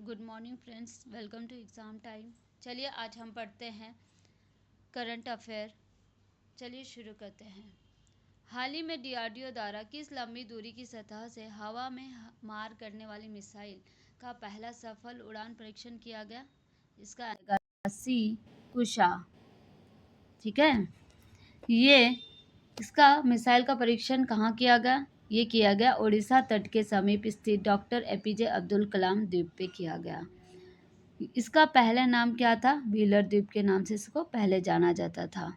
Good morning friends, welcome to exam time. चलिए आज हम पढ़ते हैं करंट अफेयर। चलिए शुरू करते हैं। हाल ही में डीआरडीओ द्वारा किस लंबी दूरी की सतह से हवा में मार करने वाली मिसाइल का पहला सफल उड़ान परीक्षण किया गया? इसका आएगा सी कुशा। ठीक है, ये इसका मिसाइल का परीक्षण कहाँ किया गया? ये किया गया उड़ीसा तट के समीप स्थित डॉक्टर एपीजे अब्दुल कलाम द्वीप पे किया गया। इसका पहले नाम क्या था? व्हीलर द्वीप के नाम से इसको पहले जाना जाता था।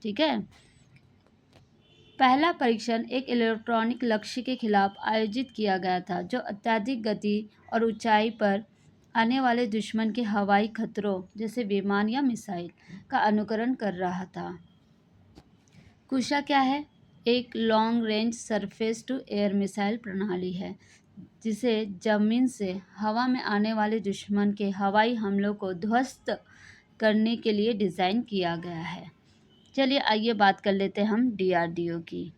ठीक है, पहला परीक्षण एक इलेक्ट्रॉनिक लक्ष्य के खिलाफ आयोजित किया गया था जो अत्यधिक गति और ऊंचाई पर आने वाले दुश्मन के हवाई खतरों जैसे विमान या मिसाइल का अनुकरण कर रहा था। कुशा क्या है? एक long range surface to air missile प्रणाली है जिसे जमीन से हवा में आने वाले दुश्मन के हवाई हमलों को ध्वस्त करने के लिए डिज़ाइन किया गया है। चलिए आइए बात कर लेते हैं हम डीआरडीओ की।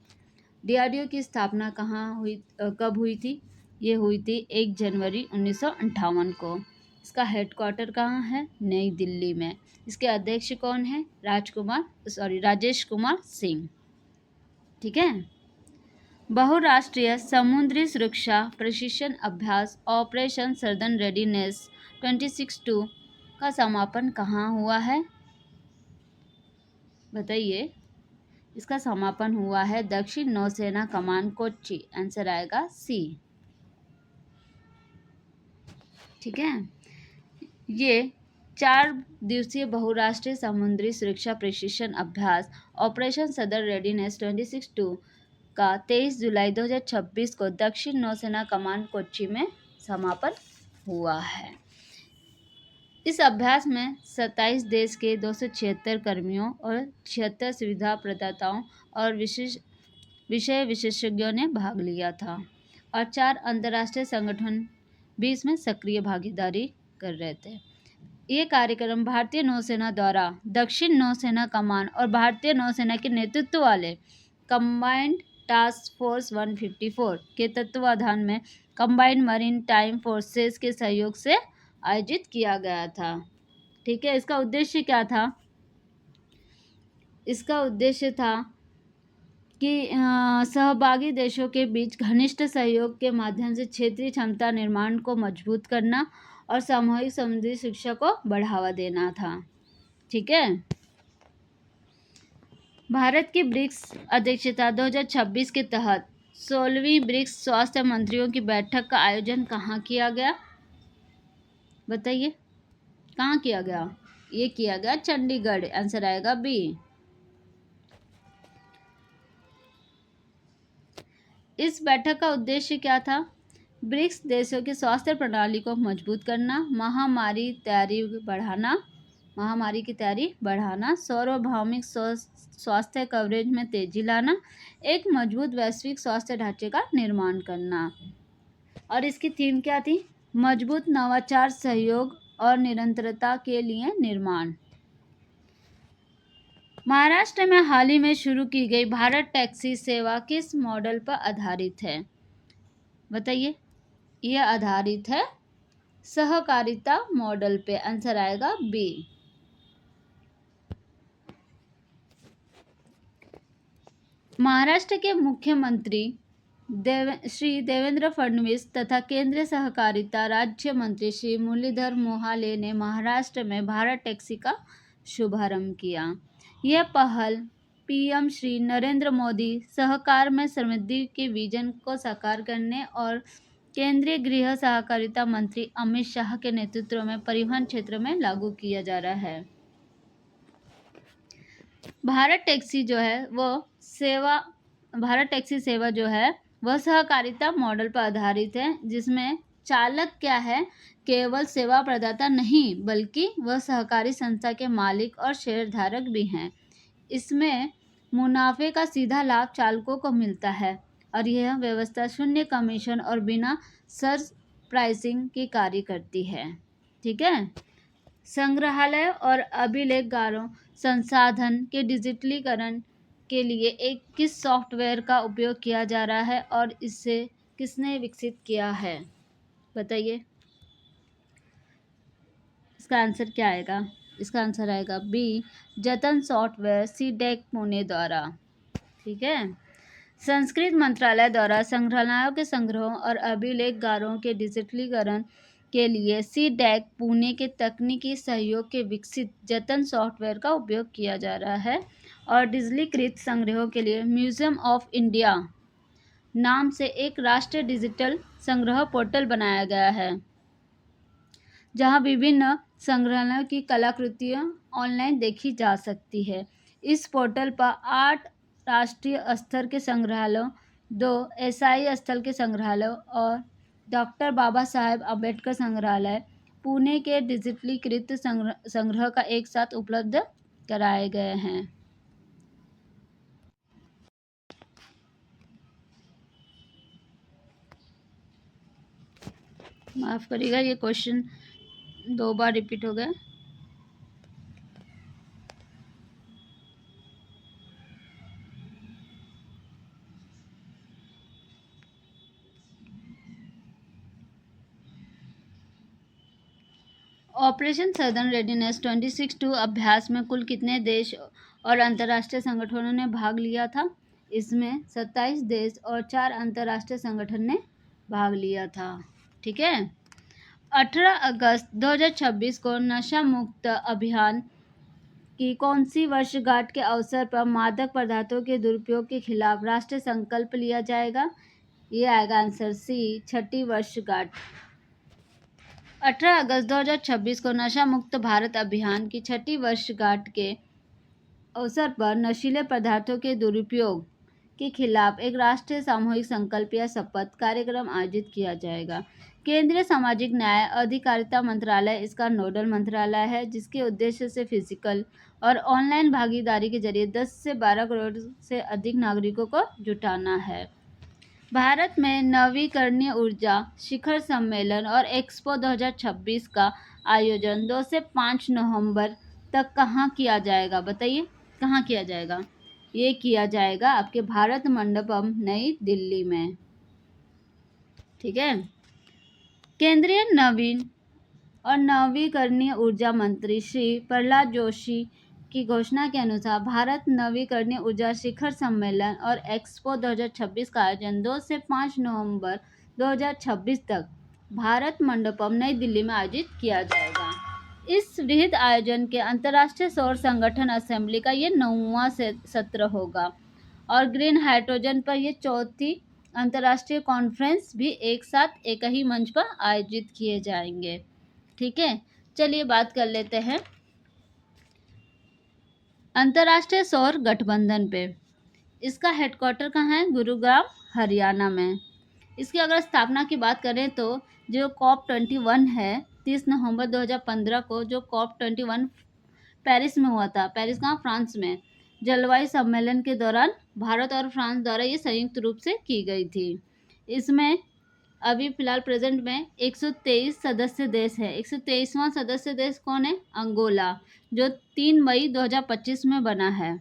डीआरडीओ की स्थापना कब हुई थी? ये हुई थी 1 जनवरी 1958 को। इसका हेडक्वार्टर कहाँ है? नई दिल्ली में। इसके अध्यक्ष कौन है? राजेश कुमार सिंह। ठीक है, बहुराष्ट्रीय समुद्री सुरक्षा प्रशिक्षण अभ्यास ऑपरेशन सर्दन रेडीनेस 26-2 का समापन कहाँ हुआ है? बताइए। इसका समापन हुआ है दक्षिण नौसेना कमान कोच्चि। आंसर आएगा सी। ठीक है, ये 4 दिवसीय बहुराष्ट्रीय समुद्री सुरक्षा प्रशिक्षण अभ्यास ऑपरेशन सदर रेडीनेस 26-2 का 23 जुलाई 2026 को दक्षिण नौसेना कमान कोच्चि में समापन हुआ है। इस अभ्यास में 27 देश के 276 कर्मियों और 76 सुविधा प्रदाताओं और विषय विशेषज्ञों ने भाग लिया था और 4 अंतर्राष्ट्रीय संगठन भी इसमें सक्रिय भागीदारी कर रहे थे। ये कार्यक्रम भारतीय नौसेना द्वारा दक्षिण नौसेना कमान और भारतीय नौसेना के नेतृत्व वाले कंबाइंड टास्क फोर्स 154 के तत्वाधान में कंबाइंड मरीन टाइम फोर्सेस के सहयोग से आयोजित किया गया था। ठीक है, इसका उद्देश्य क्या था? इसका उद्देश्य था कि सहभागी देशों के बीच घनिष्ठ सहयोग के माध्यम से क्षेत्रीय क्षमता निर्माण को मजबूत करना और सामूहिक समुद्री शिक्षा को बढ़ावा देना था। ठीक है, भारत की ब्रिक्स अध्यक्षता 2026 के तहत 16वीं ब्रिक्स स्वास्थ्य मंत्रियों की बैठक का आयोजन कहाँ किया गया? बताइए, कहाँ किया गया? ये किया गया चंडीगढ़। आंसर आएगा बी। इस बैठक का उद्देश्य क्या था? ब्रिक्स देशों की स्वास्थ्य प्रणाली को मजबूत करना, महामारी की तैयारी बढ़ाना, सार्वभौमिक स्वास्थ्य कवरेज में तेजी लाना, एक मजबूत वैश्विक स्वास्थ्य ढांचे का निर्माण करना। और इसकी थीम क्या थी? मजबूत नवाचार, सहयोग और निरंतरता के लिए निर्माण। महाराष्ट्र में हाल ही में शुरू की गई भारत टैक्सी सेवा किस मॉडल पर आधारित है? बताइए। यह आधारित है सहकारिता मॉडल पे। आंसर आएगा बी। महाराष्ट्र के मुख्यमंत्री श्री देवेंद्र फडणवीस तथा केंद्रीय सहकारिता राज्य मंत्री श्री मुरलीधर मोहाले ने महाराष्ट्र में भारत टैक्सी का शुभारंभ किया। यह पहल पीएम श्री नरेंद्र मोदी सहकार में समृद्धि के विजन को साकार करने और केंद्रीय गृह सहकारिता मंत्री अमित शाह के नेतृत्व में परिवहन क्षेत्र में लागू किया जा रहा है। भारत टैक्सी सेवा जो है वह सहकारिता मॉडल पर आधारित है, जिसमें चालक क्या है? केवल सेवा प्रदाता नहीं बल्कि वह सहकारी संस्था के मालिक और शेयरधारक भी हैं। इसमें मुनाफे का सीधा लाभ चालकों को मिलता है और यह व्यवस्था शून्य कमीशन और बिना सर्ज प्राइसिंग की कार्य करती है। ठीक है, संग्रहालय और अभिलेखागारों संसाधन के डिजिटलीकरण के लिए किस सॉफ्टवेयर का उपयोग किया जा रहा है और इसे किसने विकसित किया है? बताइए। इसका आंसर क्या आएगा? इसका आंसर आएगा बी, जतन सॉफ्टवेयर सीडेक पुणे द्वारा। ठीक है। संस्कृत मंत्रालय द्वारा संग्रहालयों के संग्रहों और अभिलेखगारों के डिजिटलीकरण के लिए सीडेक पुणे के तकनीकी सहयोग के विकसित जतन सॉफ्टवेयर का उपयोग किया जा रहा है और डिजिटलीकृत संग्रहों के लिए म्यूजियम ऑफ इंडिया नाम से एक राष्ट्रीय डिजिटल संग्रह पोर्टल बनाया गया है, जहां विभिन्न संग्रहालयों की कलाकृतियां ऑनलाइन देखी जा सकती है। इस पोर्टल पर 8 राष्ट्रीय स्तर के संग्रहालयों, 2 एसआई स्थल के संग्रहालयों और डॉक्टर बाबा साहेब अम्बेडकर संग्रहालय पुणे के डिजिटलीकृत संग्रह का एक साथ उपलब्ध कराए गए हैं। माफ करिएगा, ये क्वेश्चन 2 बार रिपीट हो गया। ऑपरेशन सदर्न रेडीनेस 26-2 अभ्यास में कुल कितने देश और अंतर्राष्ट्रीय संगठनों ने भाग लिया था? इसमें 27 देश और 4 अंतर्राष्ट्रीय संगठन ने भाग लिया था। ठीक है। 18 अगस्त 2026 को नशा मुक्त अभियान की कौन सी वर्षगांठ के अवसर पर मादक पदार्थों के दुरुपयोग के खिलाफ राष्ट्रीय संकल्प लिया जाएगा? ये आएगा आंसर सी, 6ठी वर्षगांठ। 18 अगस्त 2026 को नशा मुक्त भारत अभियान की 6ठी वर्षगांठ के अवसर पर नशीले पदार्थों के दुरुपयोग के खिलाफ एक राष्ट्रीय सामूहिक संकल्प या शपथ कार्यक्रम आयोजित किया जाएगा। केंद्रीय सामाजिक न्याय अधिकारिता मंत्रालय इसका नोडल मंत्रालय है, जिसके उद्देश्य से फिजिकल और ऑनलाइन भागीदारी के जरिए 10 से 12 करोड़ से अधिक नागरिकों को जुटाना है। भारत में नवीकरणीय ऊर्जा शिखर सम्मेलन और एक्सपो 2026 का आयोजन 2 से 5 नवंबर तक कहाँ किया जाएगा? बताइए, कहाँ किया जाएगा? ये किया जाएगा आपके भारत मंडपम नई दिल्ली में। ठीक है। केंद्रीय नवीन और नवीकरणीय ऊर्जा मंत्री श्री प्रहलाद जोशी की घोषणा के अनुसार भारत नवीकरणीय ऊर्जा शिखर सम्मेलन और एक्सपो 2026 का आयोजन 2 से 5 नवंबर 2026 तक भारत मंडपम नई दिल्ली में आयोजित किया जाएगा। इस वृहद आयोजन के अंतर्राष्ट्रीय सौर संगठन असेंबली का ये 9वां सत्र होगा और ग्रीन हाइड्रोजन पर यह 4थी अंतर्राष्ट्रीय कॉन्फ्रेंस भी एक साथ एक ही मंच पर आयोजित किए जाएंगे। ठीक है। चलिए बात कर लेते हैं अंतर्राष्ट्रीय सौर गठबंधन पे। इसका हेडक्वार्टर कहाँ है? गुरुग्राम, हरियाणा में। इसकी अगर स्थापना की बात करें तो जो COP21 है, 30 नवंबर 2015 को जो COP21 पेरिस में हुआ था। पेरिस कहाँ? फ्रांस में। जलवायु सम्मेलन के दौरान भारत और फ्रांस द्वारा ये संयुक्त रूप से की गई थी। इसमें अभी फिलहाल प्रेजेंट में 123 सदस्य देश है। 123वां सदस्य देश कौन है? अंगोला, जो 3 मई 2025 में बना है।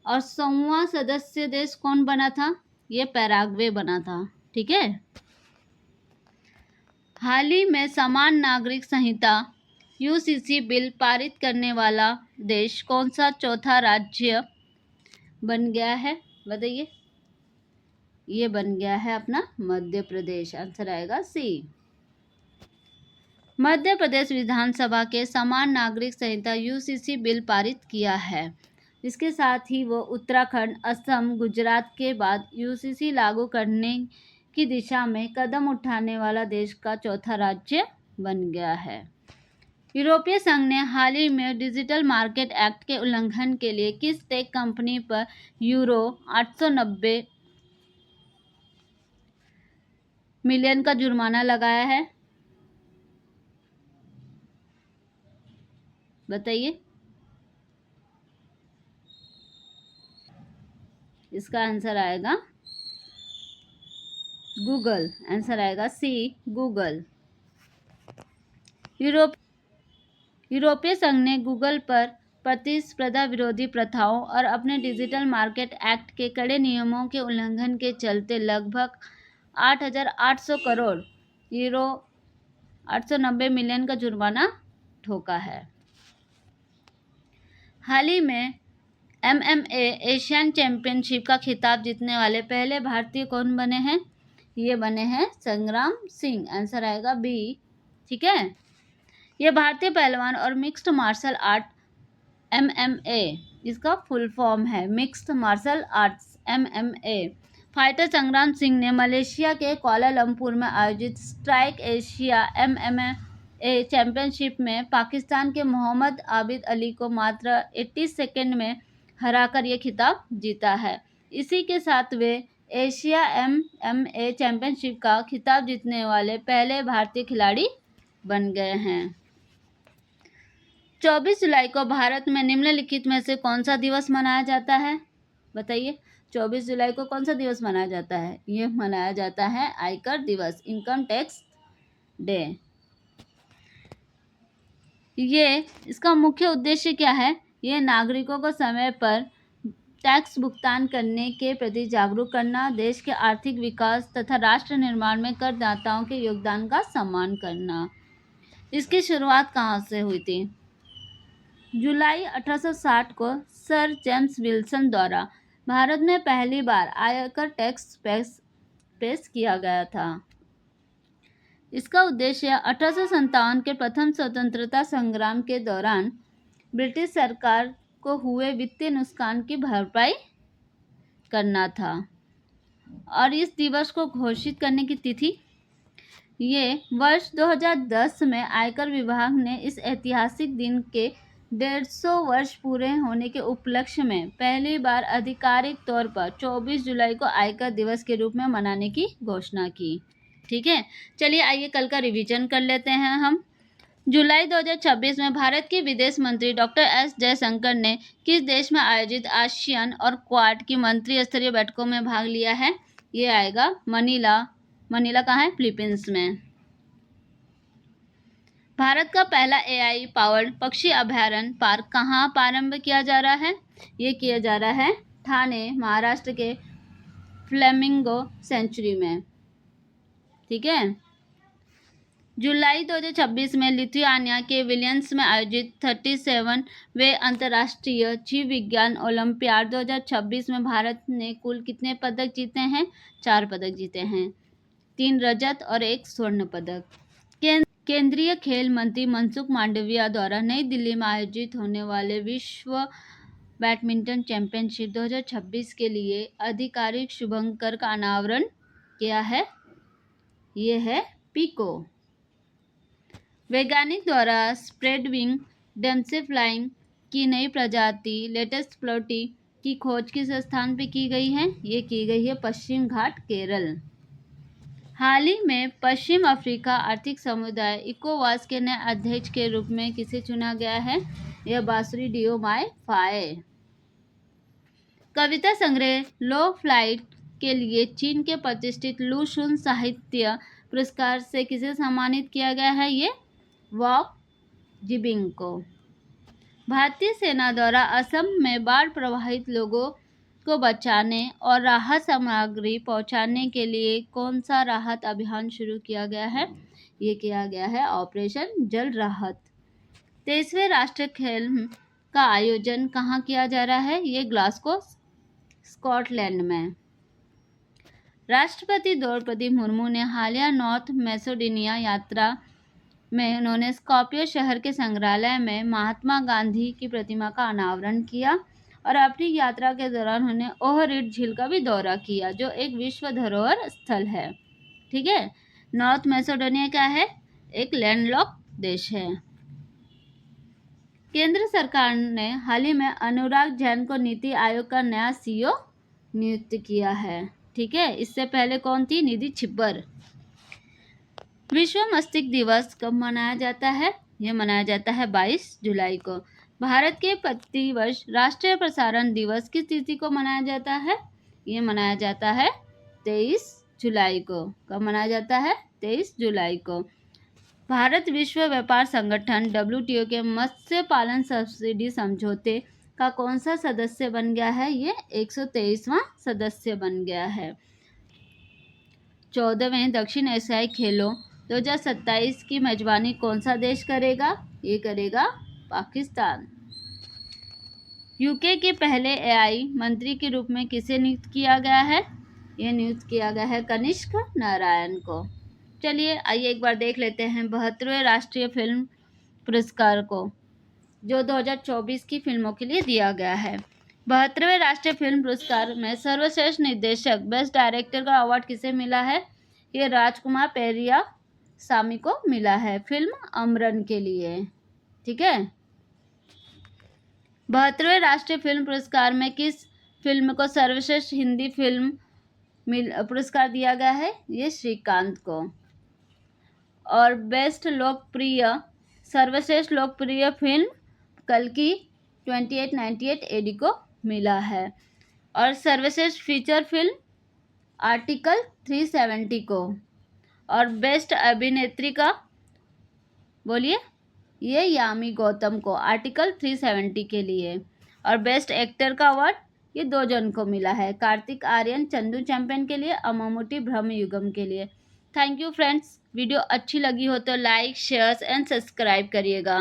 और 100वां सदस्य देश कौन बना था? ये पैराग्वे बना था। ठीक है। हाल ही में समान नागरिक संहिता यूसीसी बिल पारित करने वाला देश कौन सा चौथा राज्य बन गया है? बताइए। ये बन गया है अपना मध्य प्रदेश। आंसर आएगा सी। मध्य प्रदेश विधानसभा के समान नागरिक संहिता यूसीसी बिल पारित किया है। इसके साथ ही वो उत्तराखंड, असम, गुजरात के बाद यूसीसी लागू करने की दिशा में कदम उठाने वाला देश का चौथा राज्य बन गया है। यूरोपीय संघ ने हाल ही में डिजिटल मार्केट एक्ट के उल्लंघन के लिए किस टेक कंपनी पर यूरो 890 मिलियन का जुर्माना लगाया है? बताइए। इसका आंसर आएगा गूगल। आंसर आएगा सी, गूगल। यूरोपीय संघ ने गूगल पर प्रतिस्पर्धा विरोधी प्रथाओं और अपने डिजिटल मार्केट एक्ट के कड़े नियमों के उल्लंघन के चलते लगभग 8,800 करोड़ यूरो 890 मिलियन का जुर्माना ठोका है। हाल ही में MMA एशियन चैंपियनशिप का खिताब जीतने वाले पहले भारतीय कौन बने हैं? ये बने हैं संग्राम सिंह। आंसर आएगा बी। ठीक है, ये भारतीय पहलवान और मिक्स्ड मार्शल आर्ट MMA, इसका फुल फॉर्म है mixed martial arts MMA fighter Sangram Singh ने मलेशिया के कुआलालंपुर में आयोजित स्ट्राइक एशिया MMA चैंपियनशिप में पाकिस्तान के मोहम्मद आबिद अली को मात्र 80 सेकंड में हराकर यह खिताब जीता है। इसी के साथ वे एशिया MMA चैंपियनशिप का खिताब जीतने वाले पहले भारतीय खिलाड़ी बन गए हैं। 24 जुलाई को भारत में निम्नलिखित में से कौन सा दिवस मनाया जाता है? बताइए, 24 जुलाई को कौन सा दिवस मनाया जाता है? ये मनाया जाता है आयकर दिवस, इनकम टैक्स डे। ये इसका मुख्य उद्देश्य क्या है? ये नागरिकों को समय पर टैक्स भुगतान करने के प्रति जागरूक करना, देश के आर्थिक विकास तथा राष्ट्र निर्माण में करदाताओं के योगदान का सम्मान करना। इसकी शुरुआत कहाँ से हुई थी? जुलाई 1860 को सर जेम्स विल्सन द्वारा भारत में पहली बार आयकर टैक्स पेश किया गया था। इसका उद्देश्य 1857 के प्रथम स्वतंत्रता संग्राम के दौरान ब्रिटिश सरकार को हुए वित्तीय नुकसान की भरपाई करना था। और इस दिवस को घोषित करने की तिथि, ये वर्ष 2010 में आयकर विभाग ने इस ऐतिहासिक दिन के 150 वर्ष पूरे होने के उपलक्ष्य में पहली बार आधिकारिक तौर पर 24 जुलाई को आयकर दिवस के रूप में मनाने की घोषणा की। ठीक है, चलिए आइए कल का रिवीजन कर लेते हैं हम। जुलाई 2026 में भारत के विदेश मंत्री डॉक्टर एस जयशंकर ने किस देश में आयोजित आसियान और क्वाड की मंत्री स्तरीय बैठकों में भाग लिया है? ये आएगा मनीला कहाँ है? फिलीपींस में। भारत का पहला AI पावर्ड पक्षी अभयारण्य पार्क कहाँ प्रारंभ किया जा रहा है? ये किया जा रहा है ठाणे, महाराष्ट्र के फ्लेमिंगो सेंचुरी में। ठीक है, जुलाई 2026 में लिथुआनिया के विलियम्स में आयोजित 37वें अंतर्राष्ट्रीय जीव विज्ञान ओलंपियाड 2026 में भारत ने कुल कितने पदक जीते हैं? 4 पदक जीते हैं, 3 रजत और 1 स्वर्ण पदक। केंद्रीय खेल मंत्री मनसुख मांडविया द्वारा नई दिल्ली में आयोजित होने वाले विश्व बैडमिंटन चैंपियनशिप 2026 के लिए आधिकारिक शुभंकर का अनावरण किया है। ये है पीको। वैज्ञानिक द्वारा स्प्रेड विंग ड्रमसेफ्लाइंग की नई प्रजाति लेटेस्ट प्लोटी की खोज किस स्थान पर की गई है? ये की गई है पश्चिम घाट, केरल। हाल ही में पश्चिम अफ्रीका आर्थिक समुदाय इकोवास के नए अध्यक्ष के रूप में किसे चुना गया है? यह बांसुरी डियोमाय फाये। कविता संग्रह लो फ्लाइट के लिए चीन के प्रतिष्ठित लू शुन साहित्य पुरस्कार से किसे सम्मानित किया गया है? ये वॉक जिबिंग को। भारतीय सेना द्वारा असम में बाढ़ प्रभावित लोगों को बचाने और राहत सामग्री पहुंचाने के लिए कौन सा राहत अभियान शुरू किया गया है? ये किया गया है ऑपरेशन जल राहत। 23वें राष्ट्रीय खेल का आयोजन कहाँ किया जा रहा है? ये ग्लासगो, स्कॉटलैंड में। राष्ट्रपति द्रौपदी मुर्मू ने हालिया नॉर्थ मैसेडोनिया यात्रा में उन्होंने स्कॉपियो शहर के संग्रहालय में महात्मा गांधी की प्रतिमा का अनावरण किया और अपनी यात्रा के दौरान उन्होंने ओहरिड झील का भी दौरा किया, जो एक विश्व धरोहर स्थल है। ठीक है, नॉर्थ मैसेडोनिया क्या है? एक लैंडलॉक देश है। केंद्र सरकार ने हाल ही में अनुराग जैन को नीति आयोग का नया CEO नियुक्त किया है। ठीक है, इससे पहले कौन थी? निधि छिब्बर। विश्व मस्तिष्क दिवस कब मनाया जाता है? यह मनाया जाता है 22 जुलाई को। भारत के प्रतिवर्ष राष्ट्रीय प्रसारण दिवस किस तिथि को मनाया जाता है? ये मनाया जाता है 23 जुलाई को। कब मनाया जाता है? 23 जुलाई को। भारत विश्व व्यापार संगठन WTO के मत्स्य पालन सब्सिडी समझौते का कौन सा सदस्य बन गया है? ये 123वां सदस्य बन गया है। 14वें दक्षिण एशियाई खेलों 2027 की मेजबानी कौन सा देश करेगा? ये करेगा पाकिस्तान। यूके के पहले एआई मंत्री के रूप में किसे नियुक्त किया गया है? ये नियुक्त किया गया है कनिष्क नारायण को। चलिए आइए एक बार देख लेते हैं 72वें राष्ट्रीय फिल्म पुरस्कार को, जो 2024 की फिल्मों के लिए दिया गया है। 72वें राष्ट्रीय फिल्म पुरस्कार में सर्वश्रेष्ठ निर्देशक बेस्ट डायरेक्टर का अवार्ड किसे मिला है? ये राजकुमार पेरिया सामी को मिला है फिल्म अमरन के लिए। ठीक है। 72वें राष्ट्रीय फिल्म पुरस्कार में किस फिल्म को सर्वश्रेष्ठ हिंदी फिल्म पुरस्कार दिया गया है? ये श्रीकांत को। और बेस्ट लोकप्रिय सर्वश्रेष्ठ लोकप्रिय फिल्म कल्कि 2898 एडी को मिला है। और सर्वश्रेष्ठ फीचर फिल्म आर्टिकल 370 को। और बेस्ट अभिनेत्री का बोलिए, ये यामी गौतम को आर्टिकल 370 के लिए। और बेस्ट एक्टर का अवार्ड ये 2 जन को मिला है, कार्तिक आर्यन चंदू चैंपियन के लिए, ममूटी ब्रह्मयुगम के लिए। Thank you friends. वीडियो अच्छी लगी हो तो लाइक शेयर एंड सब्सक्राइब करिएगा।